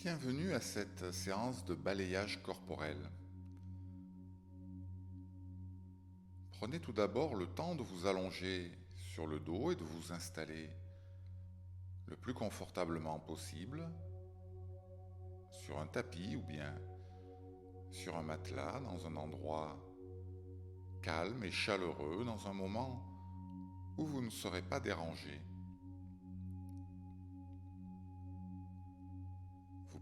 Bienvenue à cette séance de balayage corporel. Prenez tout d'abord le temps de vous allonger sur le dos et de vous installer le plus confortablement possible sur un tapis ou bien sur un matelas dans un endroit calme et chaleureux, dans un moment où vous ne serez pas dérangé.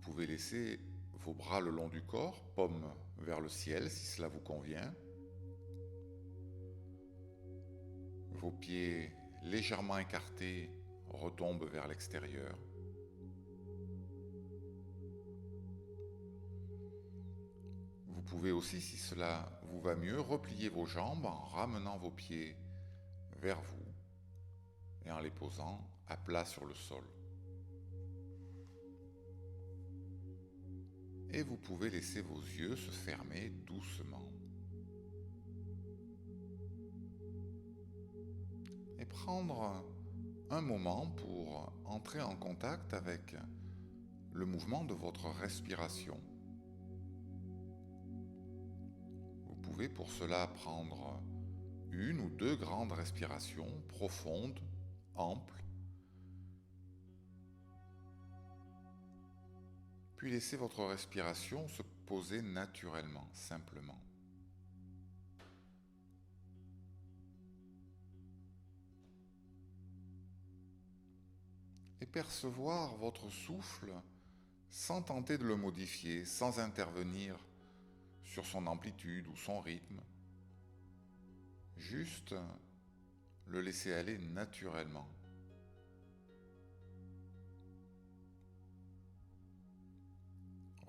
Vous pouvez laisser vos bras le long du corps, paumes vers le ciel si cela vous convient. Vos pieds légèrement écartés retombent vers l'extérieur. Vous pouvez aussi, si cela vous va mieux, replier vos jambes en ramenant vos pieds vers vous et en les posant à plat sur le sol. Et vous pouvez laisser vos yeux se fermer doucement. Et prendre un moment pour entrer en contact avec le mouvement de votre respiration. Vous pouvez pour cela prendre une ou deux grandes respirations profondes, amples, puis laissez votre respiration se poser naturellement, simplement. Et percevoir votre souffle sans tenter de le modifier, sans intervenir sur son amplitude ou son rythme. Juste le laisser aller naturellement.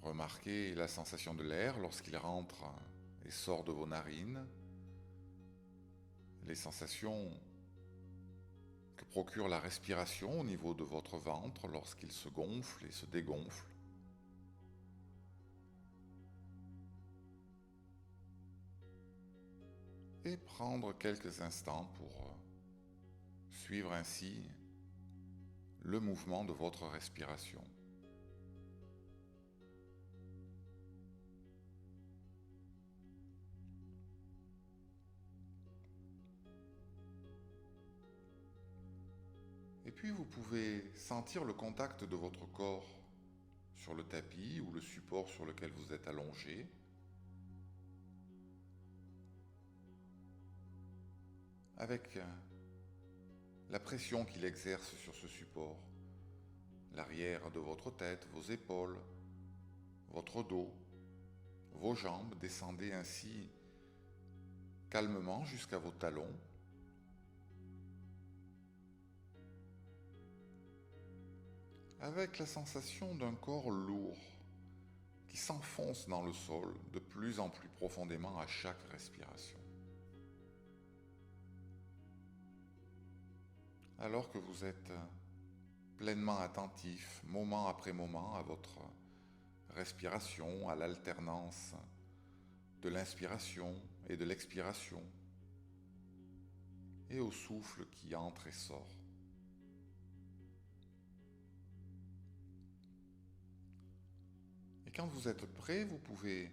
Remarquez la sensation de l'air lorsqu'il rentre et sort de vos narines, les sensations que procure la respiration au niveau de votre ventre lorsqu'il se gonfle et se dégonfle. Et prendre quelques instants pour suivre ainsi le mouvement de votre respiration. Et puis vous pouvez sentir le contact de votre corps sur le tapis ou le support sur lequel vous êtes allongé. Avec la pression qu'il exerce sur ce support, l'arrière de votre tête, vos épaules, votre dos, vos jambes, descendez ainsi calmement jusqu'à vos talons. Avec la sensation d'un corps lourd qui s'enfonce dans le sol de plus en plus profondément à chaque respiration. Alors que vous êtes pleinement attentif, moment après moment, à votre respiration, à l'alternance de l'inspiration et de l'expiration, et au souffle qui entre et sort. Et quand vous êtes prêt, vous pouvez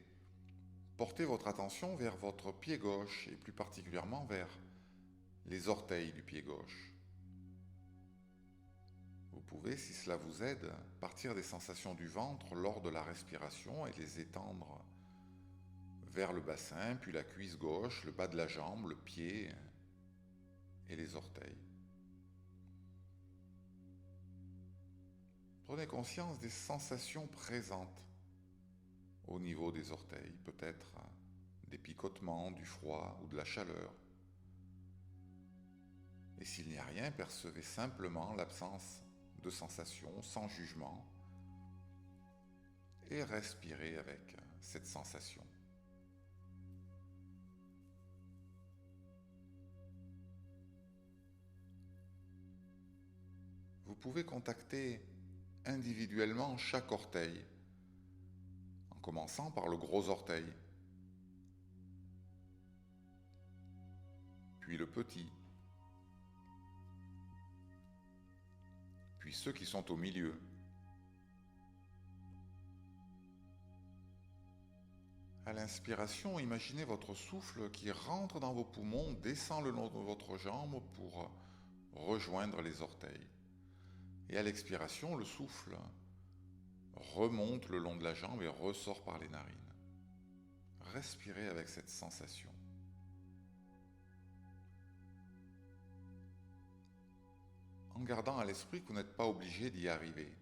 porter votre attention vers votre pied gauche, et plus particulièrement vers les orteils du pied gauche. Vous pouvez, si cela vous aide, partir des sensations du ventre lors de la respiration et les étendre vers le bassin, puis la cuisse gauche, le bas de la jambe, le pied et les orteils. Prenez conscience des sensations présentes au niveau des orteils, peut-être des picotements, du froid ou de la chaleur. Et s'il n'y a rien, percevez simplement l'absence de sensations sans jugement et respirez avec cette sensation. Vous pouvez contacter individuellement chaque orteil, en commençant par le gros orteil, puis le petit, puis ceux qui sont au milieu, À l'inspiration, imaginez votre souffle qui rentre dans vos poumons, descend le long de votre jambe pour rejoindre les orteils. Et à l'expiration, le souffle remonte le long de la jambe et ressort par les narines. Respirez avec cette sensation. En gardant à l'esprit que vous n'êtes pas obligé d'y arriver.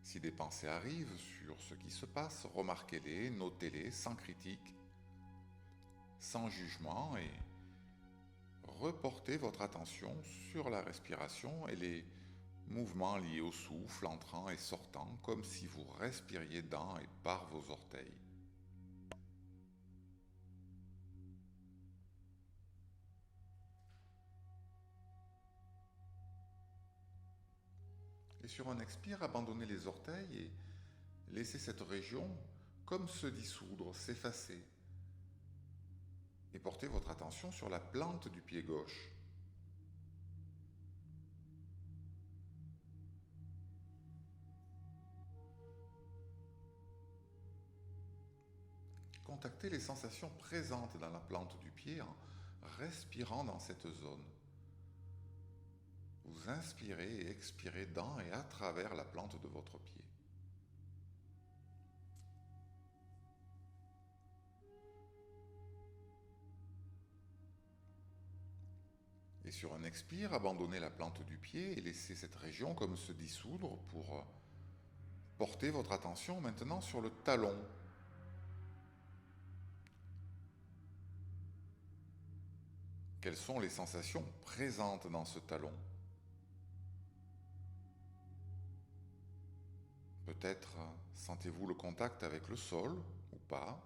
Si des pensées arrivent sur ce qui se passe, remarquez-les, notez-les sans critique, sans jugement et reportez votre attention sur la respiration et les mouvements liés au souffle entrant et sortant comme si vous respiriez dans et par vos orteils. Et sur un expire, abandonnez les orteils et laissez cette région comme se dissoudre, s'effacer. Et portez votre attention sur la plante du pied gauche. Contactez les sensations présentes dans la plante du pied en respirant dans cette zone. Vous inspirez et expirez dans et à travers la plante de votre pied. Et sur un expire, abandonnez la plante du pied et laissez cette région comme se dissoudre pour porter votre attention maintenant sur le talon. Quelles sont les sensations présentes dans ce talon? Peut-être sentez-vous le contact avec le sol ou pas.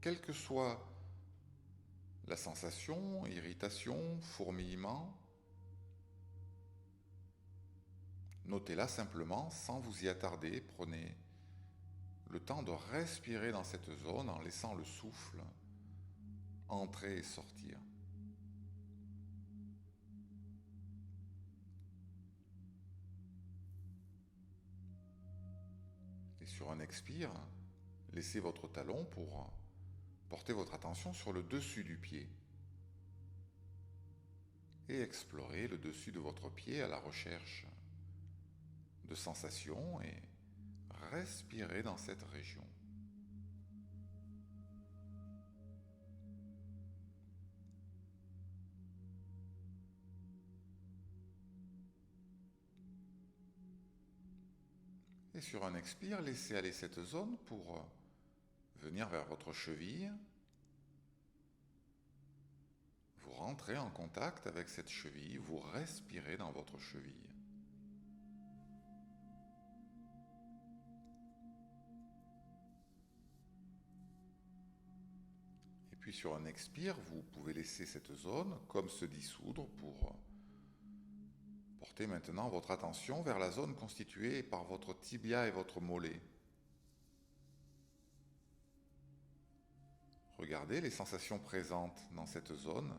Quelle que soit la sensation, irritation, fourmillement, notez-la simplement sans vous y attarder. Prenez le temps de respirer dans cette zone en laissant le souffle entrer et sortir. Et sur un expire, laissez votre talon pour porter votre attention sur le dessus du pied. Et explorez le dessus de votre pied à la recherche de sensations et respirez dans cette région. Et sur un expire, laissez aller cette zone pour venir vers votre cheville. Vous rentrez en contact avec cette cheville, vous respirez dans votre cheville. Et puis sur un expire, vous pouvez laisser cette zone comme se dissoudre pour portez maintenant votre attention vers la zone constituée par votre tibia et votre mollet. Regardez les sensations présentes dans cette zone.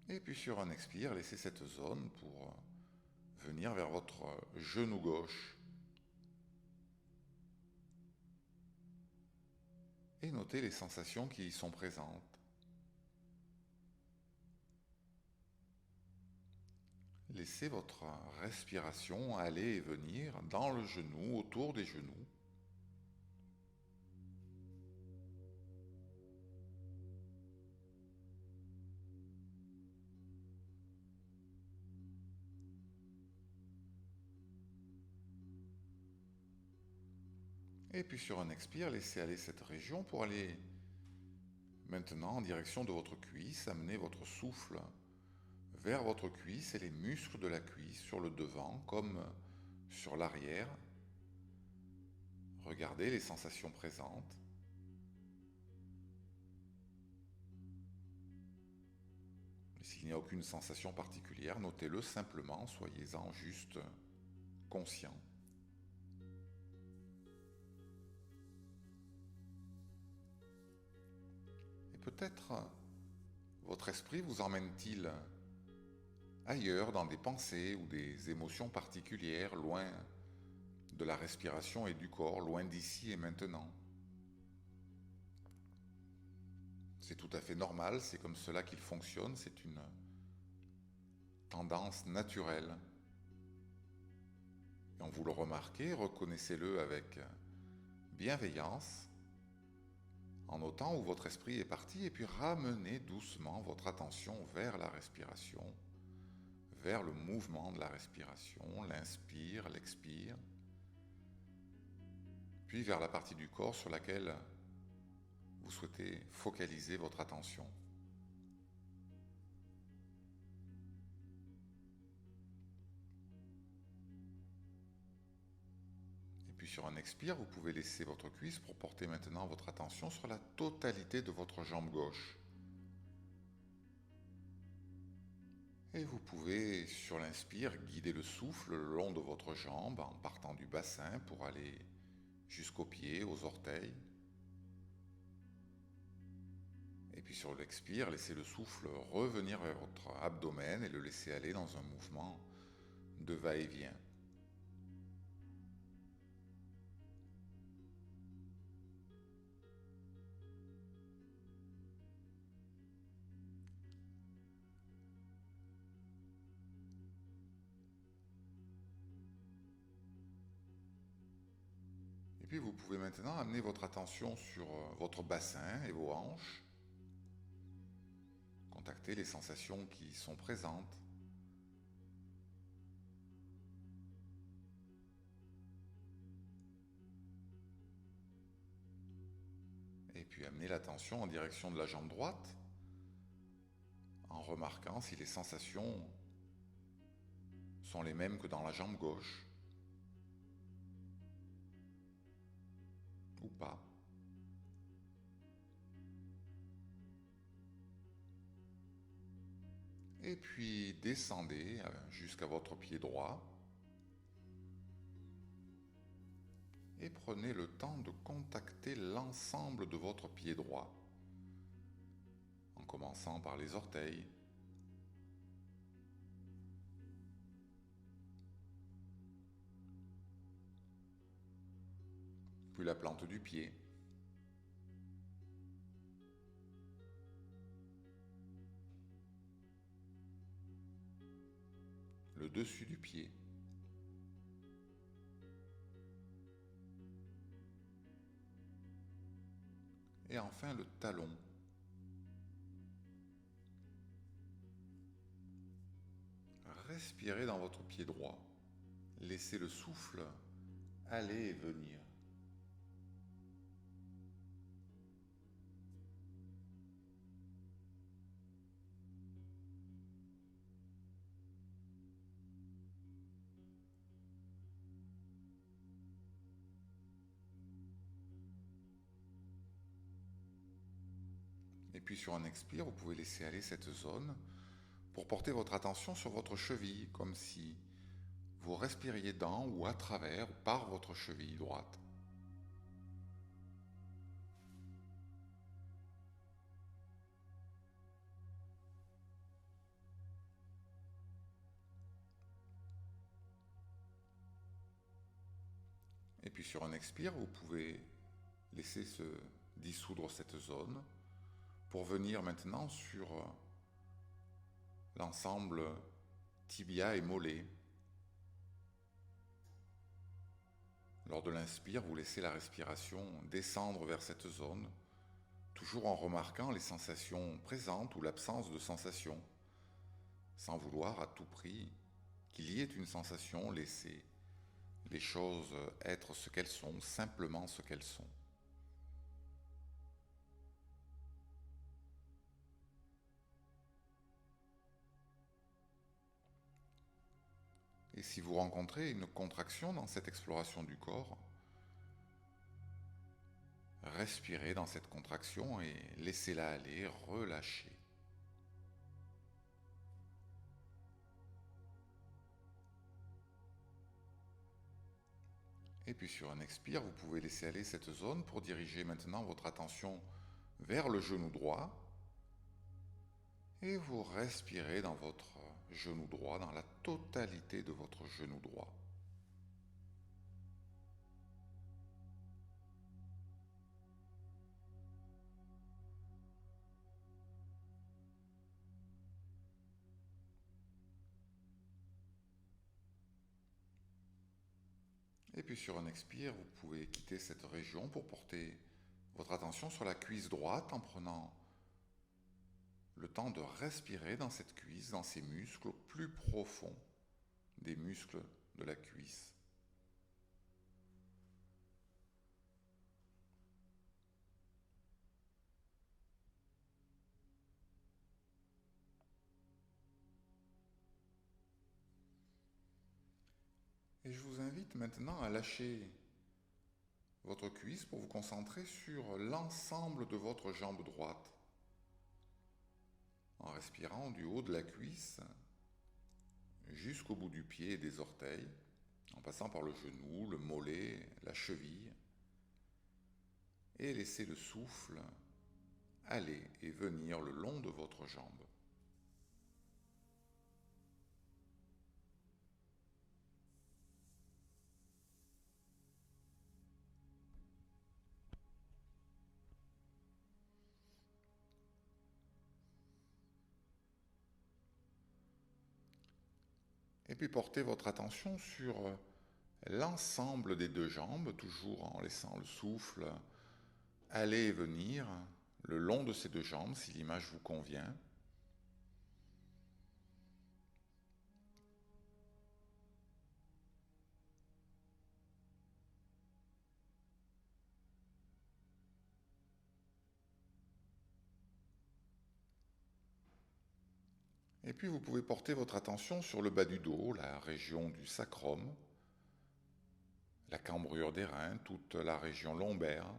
Et puis sur un expire, laissez cette zone pour venir vers votre genou gauche. Et notez les sensations qui y sont présentes. Laissez votre respiration aller et venir dans le genou, autour des genoux. Et puis sur un expire, laissez aller cette région pour aller maintenant en direction de votre cuisse, amenez votre souffle vers votre cuisse et les muscles de la cuisse sur le devant comme sur l'arrière. Regardez les sensations présentes. Et s'il n'y a aucune sensation particulière, notez-le simplement, soyez-en juste conscient. Et peut-être votre esprit vous emmène-t-il ailleurs dans des pensées ou des émotions particulières, loin de la respiration et du corps, loin d'ici et maintenant? C'est tout à fait normal, c'est comme cela qu'il fonctionne, c'est une tendance naturelle. Quand vous le remarquez, reconnaissez-le avec bienveillance, en notant où votre esprit est parti, et puis ramenez doucement votre attention vers la respiration, vers le mouvement de la respiration, l'inspire, l'expire, puis vers la partie du corps sur laquelle vous souhaitez focaliser votre attention. Et puis sur un expire, vous pouvez laisser votre cuisse pour porter maintenant votre attention sur la totalité de votre jambe gauche. Et vous pouvez, sur l'inspire, guider le souffle le long de votre jambe en partant du bassin pour aller jusqu'aux pieds, aux orteils. Et puis sur l'expire, laissez le souffle revenir vers votre abdomen et le laisser aller dans un mouvement de va-et-vient. Et puis vous pouvez maintenant amener votre attention sur votre bassin et vos hanches. Contactez les sensations qui sont présentes. Et puis amenez l'attention en direction de la jambe droite, en remarquant si les sensations sont les mêmes que dans la jambe gauche, ou pas. Et puis descendez jusqu'à votre pied droit et prenez le temps de contacter l'ensemble de votre pied droit, en commençant par les orteils, puis la plante du pied, le dessus du pied, et enfin le talon. Respirez dans votre pied droit. Laissez le souffle aller et venir. Et puis sur un expire, vous pouvez laisser aller cette zone pour porter votre attention sur votre cheville, comme si vous respiriez dans ou à travers ou par votre cheville droite. Et puis sur un expire, vous pouvez laisser se dissoudre cette zone pour venir maintenant sur l'ensemble tibia et mollet. Lors de l'inspire, vous laissez la respiration descendre vers cette zone, toujours en remarquant les sensations présentes ou l'absence de sensations, sans vouloir à tout prix qu'il y ait une sensation. Laissez les choses être ce qu'elles sont, simplement ce qu'elles sont. Et si vous rencontrez une contraction dans cette exploration du corps, respirez dans cette contraction et laissez-la aller, relâchez. Et puis sur un expire, vous pouvez laisser aller cette zone pour diriger maintenant votre attention vers le genou droit. Et vous respirez dans votre genou droit, dans la totalité de votre genou droit. Et puis sur un expire, vous pouvez quitter cette région pour porter votre attention sur la cuisse droite en prenant le temps de respirer dans cette cuisse, dans ces muscles plus profonds des muscles de la cuisse. Et je vous invite maintenant à lâcher votre cuisse pour vous concentrer sur l'ensemble de votre jambe droite. En respirant du haut de la cuisse jusqu'au bout du pied et des orteils, en passant par le genou, le mollet, la cheville, et laissez le souffle aller et venir le long de votre jambe. Et puis portez votre attention sur l'ensemble des deux jambes, toujours en laissant le souffle aller et venir le long de ces deux jambes, si l'image vous convient. Et puis vous pouvez porter votre attention sur le bas du dos, la région du sacrum, la cambrure des reins, toute la région lombaire.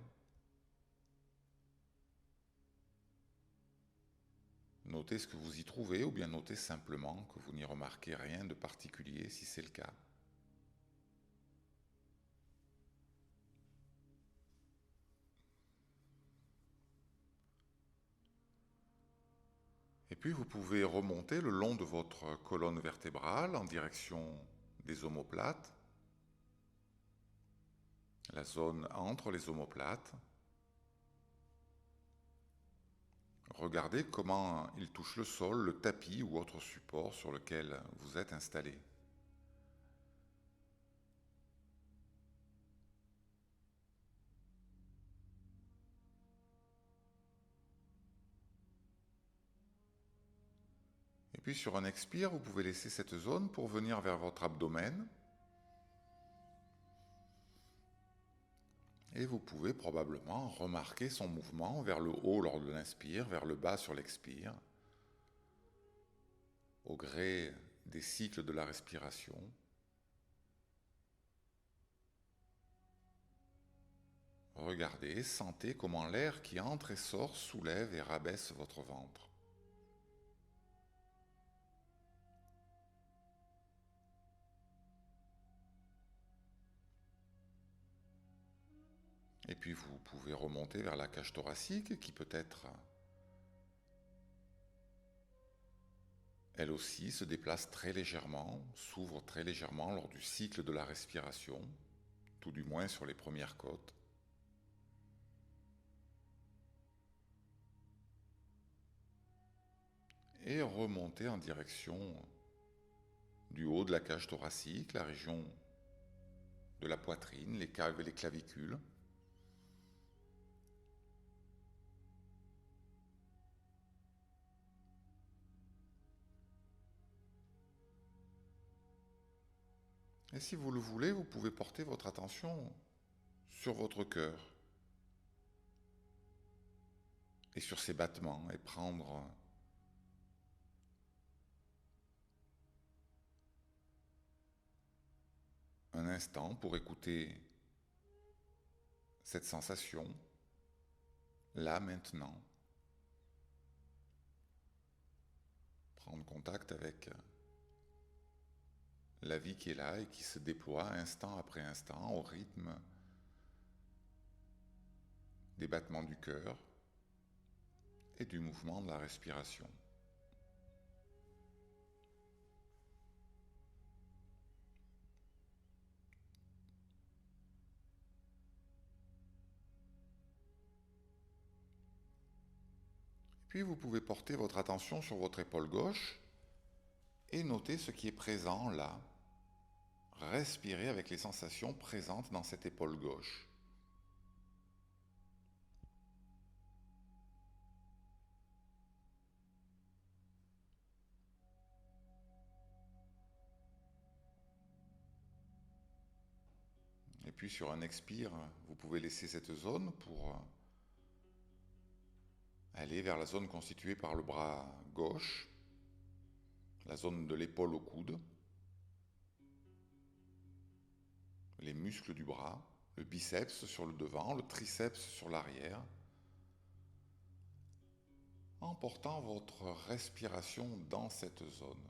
Notez ce que vous y trouvez ou bien notez simplement que vous n'y remarquez rien de particulier si c'est le cas. Et puis vous pouvez remonter le long de votre colonne vertébrale en direction des omoplates, la zone entre les omoplates. Regardez comment il touche le sol, le tapis ou autre support sur lequel vous êtes installé. Et puis sur un expire, vous pouvez laisser cette zone pour venir vers votre abdomen. Et vous pouvez probablement remarquer son mouvement vers le haut lors de l'inspire, vers le bas sur l'expire, au gré des cycles de la respiration. Regardez, sentez comment l'air qui entre et sort soulève et rabaisse votre ventre. Et puis vous pouvez remonter vers la cage thoracique qui peut être, elle aussi, se déplace très légèrement, s'ouvre très légèrement lors du cycle de la respiration, tout du moins sur les premières côtes. Et remonter en direction du haut de la cage thoracique, la région de la poitrine, les calves et les clavicules. Et si vous le voulez, vous pouvez porter votre attention sur votre cœur et sur ses battements et prendre un instant pour écouter cette sensation, là maintenant. Prendre contact avec la vie qui est là et qui se déploie instant après instant au rythme des battements du cœur et du mouvement de la respiration. Puis vous pouvez porter votre attention sur votre épaule gauche et noter ce qui est présent là. Respirez avec les sensations présentes dans cette épaule gauche. Et puis sur un expire, vous pouvez laisser cette zone pour aller vers la zone constituée par le bras gauche, la zone de l'épaule au coude, les muscles du bras, le biceps sur le devant, le triceps sur l'arrière, en portant votre respiration dans cette zone.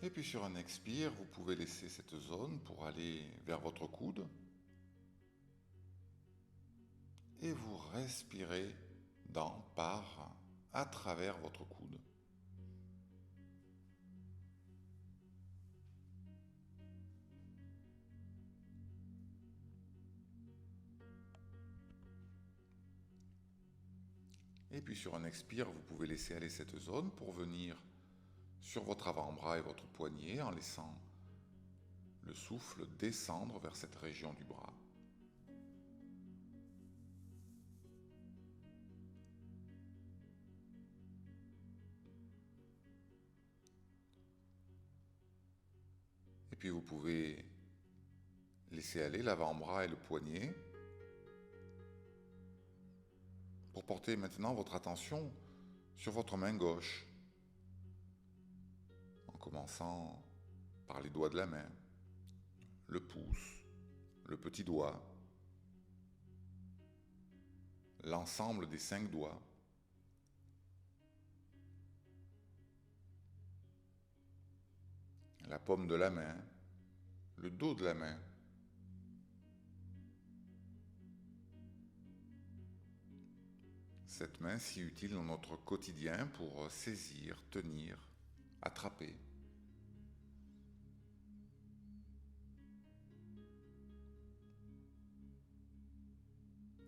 Et puis sur un expire, vous pouvez laisser cette zone pour aller vers votre coude. Et vous respirez dans, par, à travers votre coude. Et puis sur un expire, vous pouvez laisser aller cette zone pour venir sur votre avant-bras et votre poignet en laissant le souffle descendre vers cette région du bras. Et puis vous pouvez laisser aller l'avant-bras et le poignet pour porter maintenant votre attention sur votre main gauche, en commençant par les doigts de la main, le pouce, le petit doigt, l'ensemble des 5 doigts, la paume de la main, le dos de la main, cette main si utile dans notre quotidien pour saisir, tenir, attraper.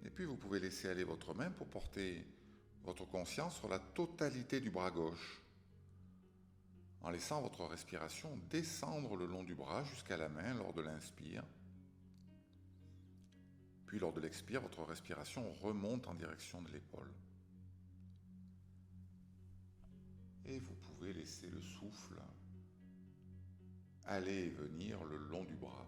Et puis vous pouvez laisser aller votre main pour porter votre conscience sur la totalité du bras gauche, en laissant votre respiration descendre le long du bras jusqu'à la main lors de l'inspire. Puis lors de l'expire, votre respiration remonte en direction de l'épaule. Et vous pouvez laisser le souffle aller et venir le long du bras.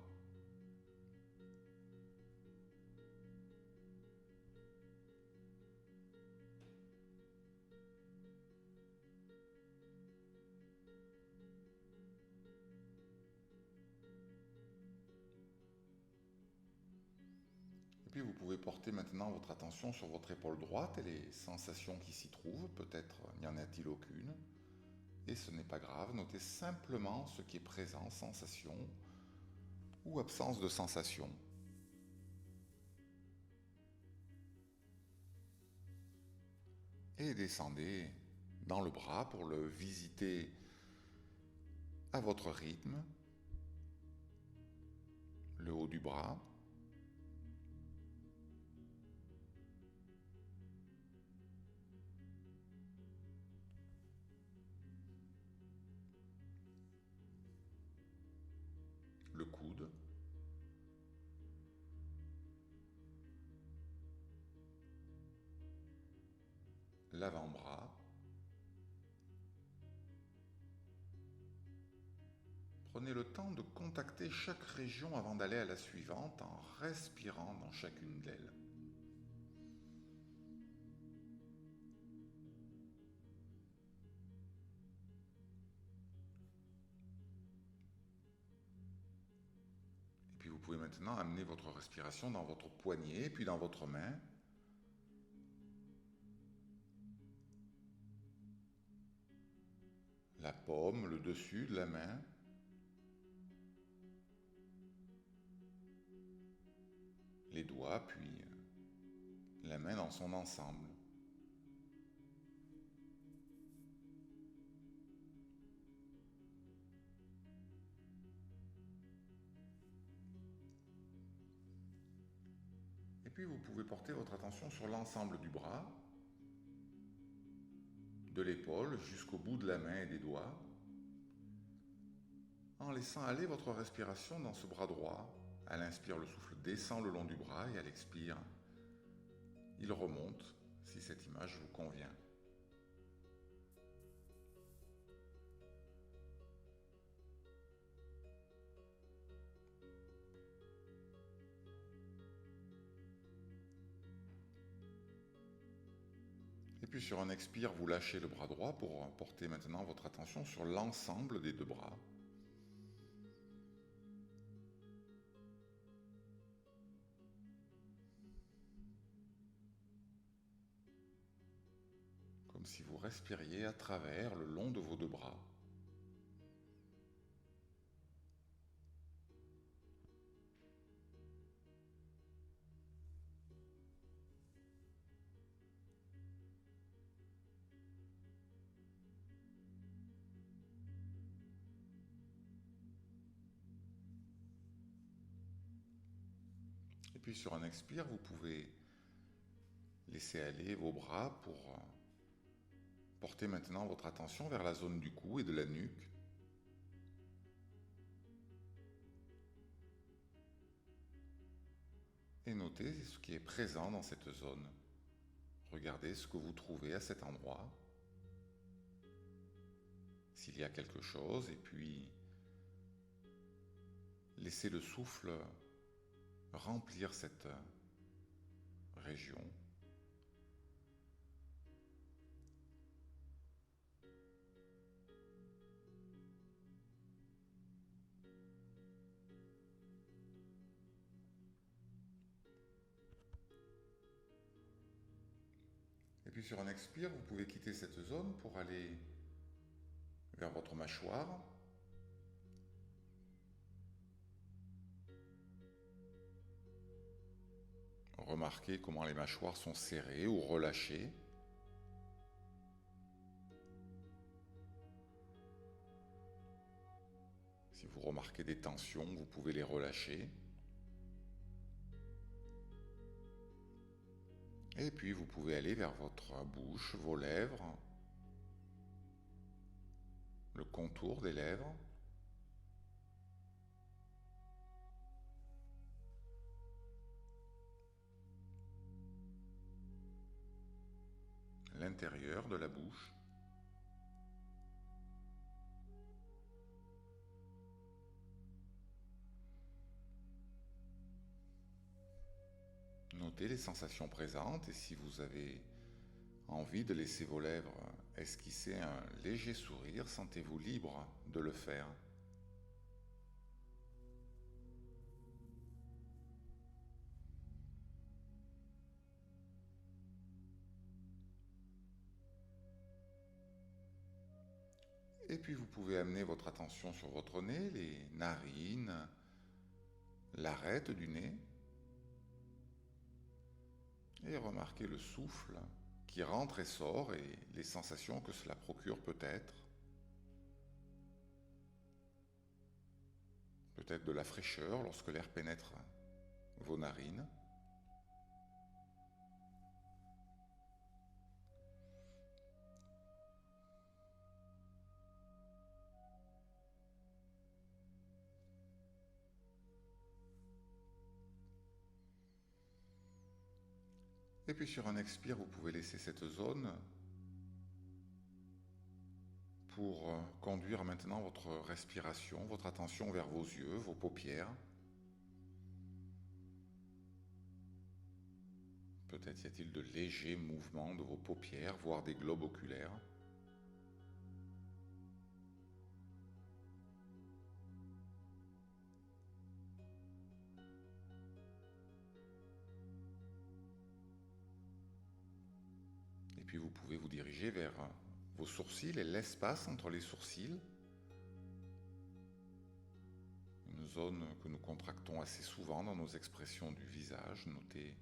Et puis vous pouvez porter maintenant votre attention sur votre épaule droite et les sensations qui s'y trouvent. Peut-être n'y en a-t-il aucune. Et ce n'est pas grave, notez simplement ce qui est présent, sensation ou absence de sensation. Et descendez dans le bras pour le visiter à votre rythme, le haut du bras, le coude, l'avant-bras, prenez le temps de contacter chaque région avant d'aller à la suivante en respirant dans chacune d'elles. Et puis vous pouvez maintenant amener votre respiration dans votre poignet, puis dans votre main. La paume, le dessus de la main. Les doigts, puis la main dans son ensemble. Et puis vous pouvez porter votre attention sur l'ensemble du bras, de l'épaule jusqu'au bout de la main et des doigts, en laissant aller votre respiration dans ce bras droit. À l'inspire, le souffle descend le long du bras et à l'expire, il remonte si cette image vous convient. Et puis sur un expire, vous lâchez le bras droit pour porter maintenant votre attention sur l'ensemble des deux bras. Comme si vous respiriez à travers le long de vos deux bras. Et puis sur un expire, vous pouvez laisser aller vos bras pour porter maintenant votre attention vers la zone du cou et de la nuque. Et notez ce qui est présent dans cette zone. Regardez ce que vous trouvez à cet endroit. S'il y a quelque chose, et puis laissez le souffle remplir cette région. Et puis sur un expire, vous pouvez quitter cette zone pour aller vers votre mâchoire. Remarquez comment les mâchoires sont serrées ou relâchées. Si vous remarquez des tensions, vous pouvez les relâcher. Et puis vous pouvez aller vers votre bouche, vos lèvres, le contour des lèvres. L'intérieur de la bouche. Notez les sensations présentes et si vous avez envie de laisser vos lèvres esquisser un léger sourire, sentez-vous libre de le faire. Et puis vous pouvez amener votre attention sur votre nez, les narines, l'arête du nez. Et remarquez le souffle qui rentre et sort et les sensations que cela procure peut-être. Peut-être de la fraîcheur lorsque l'air pénètre vos narines. Et puis sur un expire, vous pouvez laisser cette zone pour conduire maintenant votre respiration, votre attention vers vos yeux, vos paupières. Peut-être y a-t-il de légers mouvements de vos paupières, voire des globes oculaires. Et puis vous pouvez vous diriger vers vos sourcils et l'espace entre les sourcils. Une zone que nous contractons assez souvent dans nos expressions du visage. Notez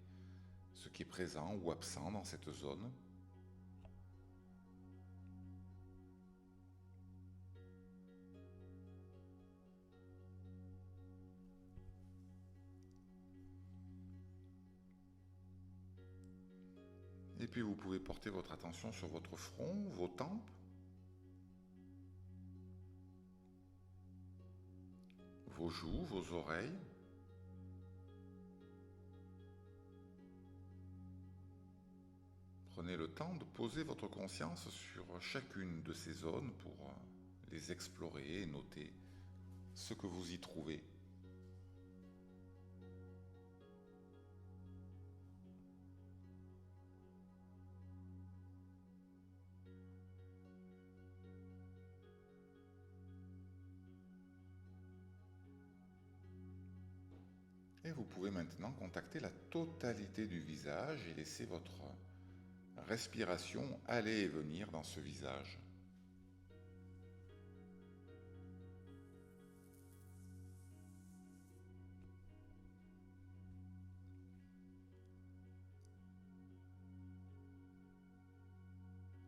ce qui est présent ou absent dans cette zone. puis vous pouvez porter votre attention sur votre front, vos tempes, vos joues, vos oreilles. Prenez le temps de poser votre conscience sur chacune de ces zones pour les explorer et noter ce que vous y trouvez. Et vous pouvez maintenant contacter la totalité du visage et laisser votre respiration aller et venir dans ce visage.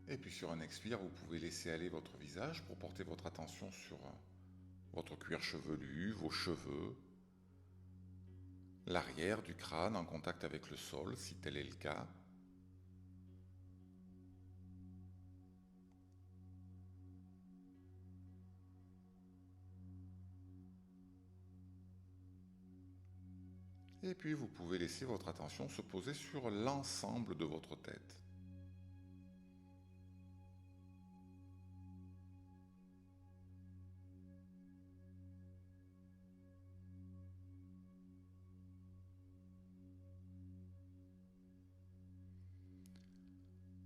Et puis sur un expire, vous pouvez laisser aller votre visage pour porter votre attention sur votre cuir chevelu, vos cheveux, l'arrière du crâne en contact avec le sol si tel est le cas. Et puis vous pouvez laisser votre attention se poser sur l'ensemble de votre tête.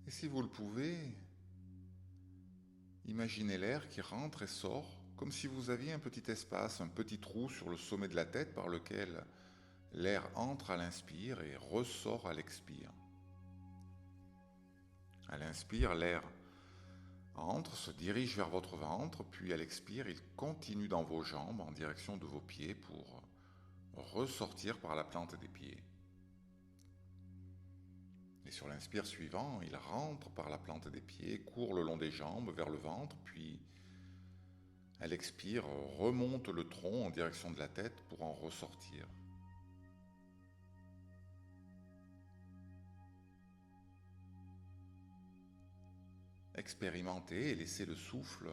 Et si vous le pouvez, imaginez l'air qui rentre et sort comme si vous aviez un petit espace, un petit trou sur le sommet de la tête par lequel l'air entre à l'inspire et ressort à l'expire. À l'inspire, l'air entre, se dirige vers votre ventre, puis à l'expire, il continue dans vos jambes en direction de vos pieds pour ressortir par la plante des pieds. Et sur l'inspire suivant, il rentre par la plante des pieds, court le long des jambes vers le ventre, puis à l'expire, remonte le tronc en direction de la tête pour en ressortir. Expérimentez et laissez le souffle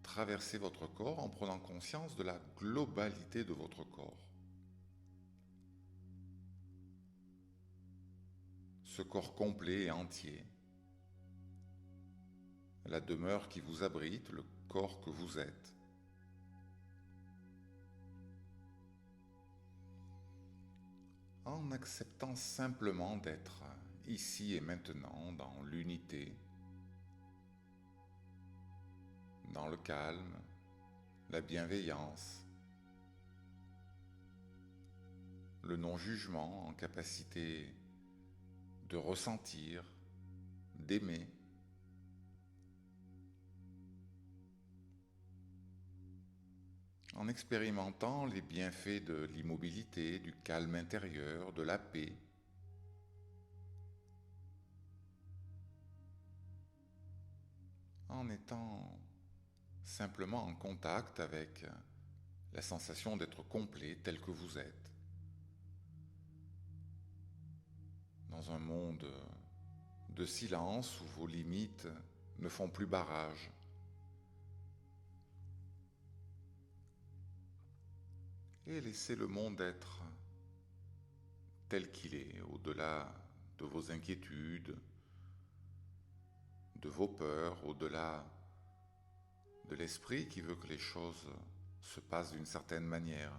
traverser votre corps en prenant conscience de la globalité de votre corps. Ce corps complet et entier, la demeure qui vous abrite, le corps que vous êtes. En acceptant simplement d'être ici et maintenant dans l'unité, dans le calme, la bienveillance, le non-jugement en capacité de ressentir, d'aimer. En expérimentant les bienfaits de l'immobilité, du calme intérieur, de la paix. En étant simplement en contact avec la sensation d'être complet tel que vous êtes. Dans un monde de silence où vos limites ne font plus barrage. Et laissez le monde être tel qu'il est, au-delà de vos inquiétudes, de vos peurs, au-delà de l'esprit qui veut que les choses se passent d'une certaine manière.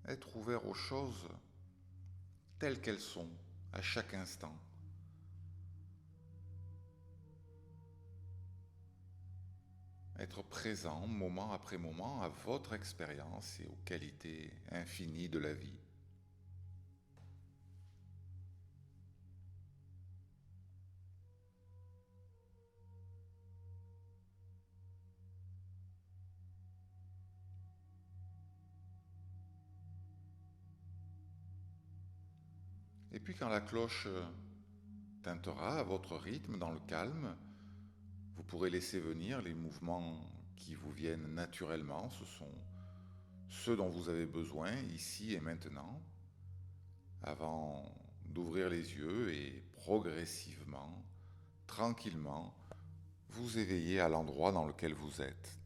Être ouvert aux choses telles qu'elles sont à chaque instant. Être présent moment après moment à votre expérience et aux qualités infinies de la vie. Et puis quand la cloche tintera à votre rythme, dans le calme, vous pourrez laisser venir les mouvements qui vous viennent naturellement, ce sont ceux dont vous avez besoin ici et maintenant, avant d'ouvrir les yeux et progressivement, tranquillement, vous éveiller à l'endroit dans lequel vous êtes,